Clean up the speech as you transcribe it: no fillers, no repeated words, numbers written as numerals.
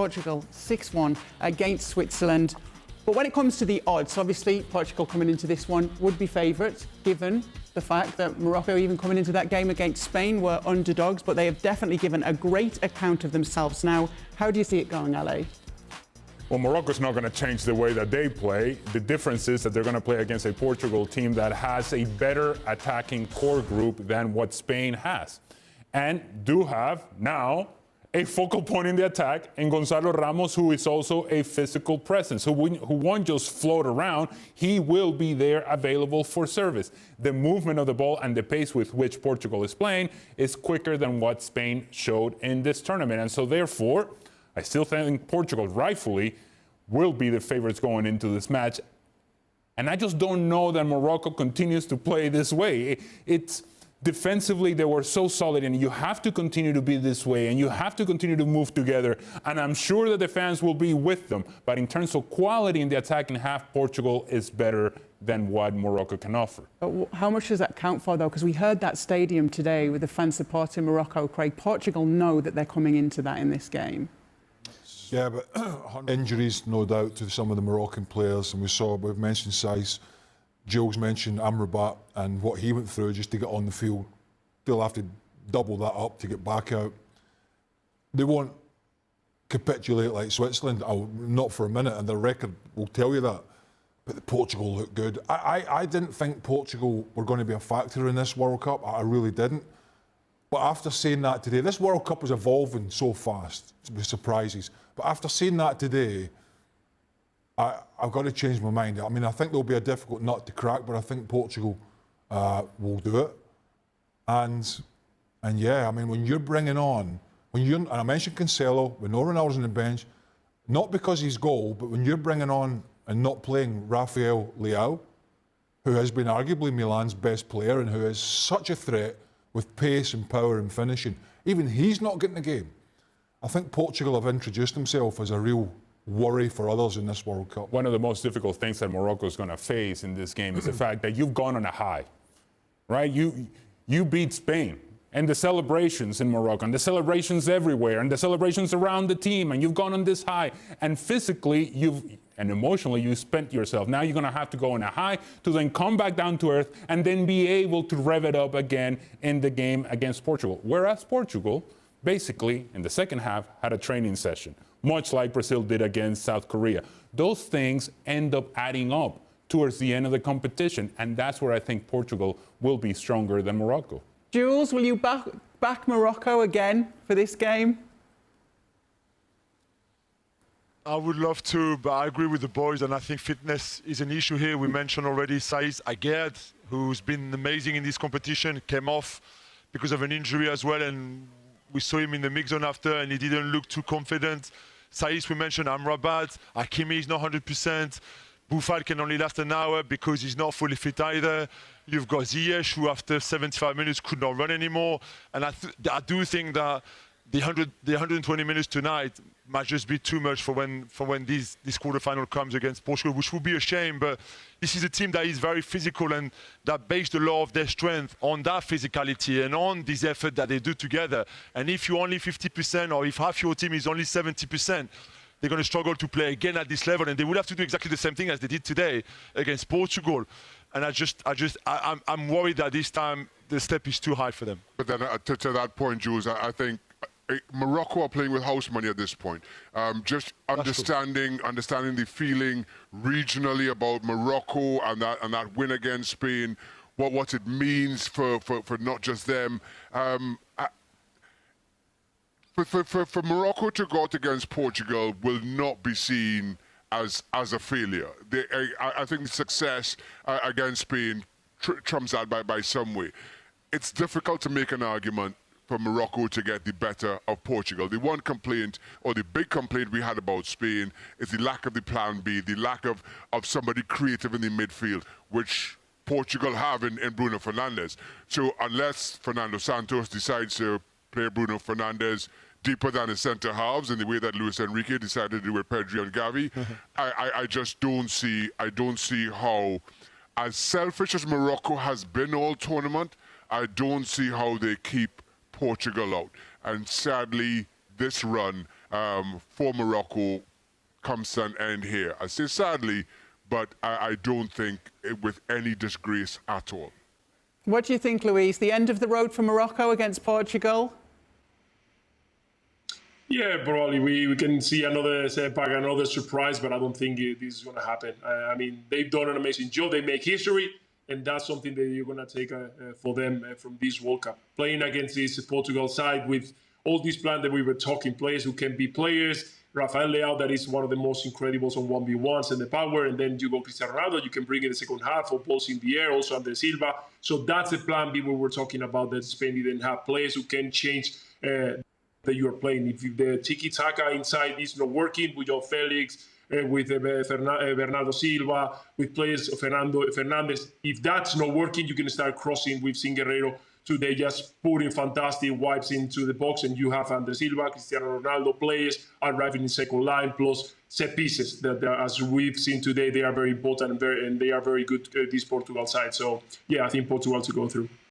Portugal 6-1 against Switzerland. But when it comes to the odds, obviously Portugal coming into this one would be favourites, given the fact that Morocco, even coming into that game against Spain, were underdogs, but they have definitely given a great account of themselves now. How do you see it going, Ale? Well, Morocco's not going to change the way that they play. The difference is that they're going to play against a Portugal team that has a better attacking core group than what Spain has. And do have now a focal point in the attack in Gonzalo Ramos, who is also a physical presence, who won't just float around. He will be there available for service. The movement of the ball and the pace with which Portugal is playing is quicker than what Spain showed in this tournament. And so therefore, I still think Portugal rightfully will be the favorites going into this match. And I just don't know that Morocco continues to play this way. It's defensively, they were so solid, and you have to continue to be this way, and you have to continue to move together. And I'm sure that the fans will be with them. But in terms of quality in the attacking half, Portugal is better than what Morocco can offer. But how much does that count for, though? Because we heard that stadium today with the fans supporting Morocco. Craig, Portugal know that they're coming into that in this game. Yeah, but injuries, no doubt, to some of the Moroccan players. And we've mentioned Saiss. Jules mentioned Amrabat and what he went through just to get on the field. They'll have to double that up to get back out. They won't capitulate like Switzerland, not for a minute, and their record will tell you that. But Portugal looked good. I didn't think Portugal were going to be a factor in this World Cup. I really didn't. But after saying that today, this World Cup is evolving so fast with surprises. But after saying that today, I've got to change my mind. I mean, I think there'll be a difficult nut to crack, but I think Portugal will do it. And yeah, I mean, when you're bringing on, and I mentioned Cancelo, when no Ronaldo's on the bench, not because he's goal, but when you're bringing on and not playing Rafael Leao, who has been arguably Milan's best player and who is such a threat with pace and power and finishing, even he's not getting the game. I think Portugal have introduced themselves as a real worry for others in this World Cup. One of the most difficult things that Morocco is going to face in this game is the fact that you've gone on a high, right? You beat Spain, and the celebrations in Morocco, and the celebrations everywhere, and the celebrations around the team, and you've gone on this high, and physically and emotionally you spent yourself. Now you're going to have to go on a high to then come back down to earth and then be able to rev it up again in the game against Portugal. Whereas Portugal, basically, in the second half, had a training session, much like Brazil did against South Korea. Those things end up adding up towards the end of the competition, and that's where I think Portugal will be stronger than Morocco. Jules, will you back Morocco again for this game? I would love to, but I agree with the boys, and I think fitness is an issue here. We mentioned already Saiss Aguerd, who's been amazing in this competition, came off because of an injury as well, and we saw him in the mix zone after, and he didn't look too confident. Saiss, we mentioned Amrabat. Hakimi is not 100%. Buffal can only last an hour because he's not fully fit either. You've got Ziyech, who after 75 minutes could not run anymore. And I do think that the 120 minutes tonight might just be too much for when this quarterfinal comes against Portugal, which would be a shame. But this is a team that is very physical and that based a lot of their strength on that physicality and on this effort that they do together. And if you're only 50% or if half your team is only 70%, they're going to struggle to play again at this level, and they will have to do exactly the same thing as they did today against Portugal. And I'm worried that this time the step is too high for them. But then to that point, Jules, I think Morocco are playing with house money at this point. Just understanding the feeling regionally about Morocco and that win against Spain, what it means for not just them. For Morocco to go out against Portugal will not be seen as a failure. I think the success against Spain trumps that by some way. It's difficult to make an argument for Morocco to get the better of Portugal. The one complaint, or the big complaint we had about Spain, is the lack of the plan B, the lack of somebody creative in the midfield, which Portugal have in Bruno Fernandes. So unless Fernando Santos decides to play Bruno Fernandes deeper than his centre halves in the way that Luis Enrique decided to do with Pedri and Gavi, I just don't see how, as selfish as Morocco has been all tournament, I don't see how they keep Portugal out. And sadly, this run for Morocco comes to an end here. I say sadly, but I don't think with any disgrace at all. What do you think, Louise? The end of the road for Morocco against Portugal? Yeah, probably we can see another setback, another surprise, but I don't think this is going to happen. I mean, they've done an amazing job. They make history, and that's something that you're going to take for them from this World Cup. Playing against this Portugal side with all these plans that we were talking, players who can be players. Rafael Leao, that is one of the most incredibles on 1v1s and the power, and then you go Cristiano Ronaldo, you can bring in the second half of balls in the air, also Andre Silva. So that's the plan B we were talking about, that Spain didn't have players who can change that you are playing. If the tiki-taka inside is not working, with your Felix, with Bernardo Silva, with players Fernandez, if that's not working, you can start crossing with Guerrero. Today, just putting fantastic wipes into the box, and you have Andre Silva, Cristiano Ronaldo players arriving in second line, plus set pieces that, as we've seen today, they are very important and they are very good, this Portugal side. So, yeah, I think Portugal to go through.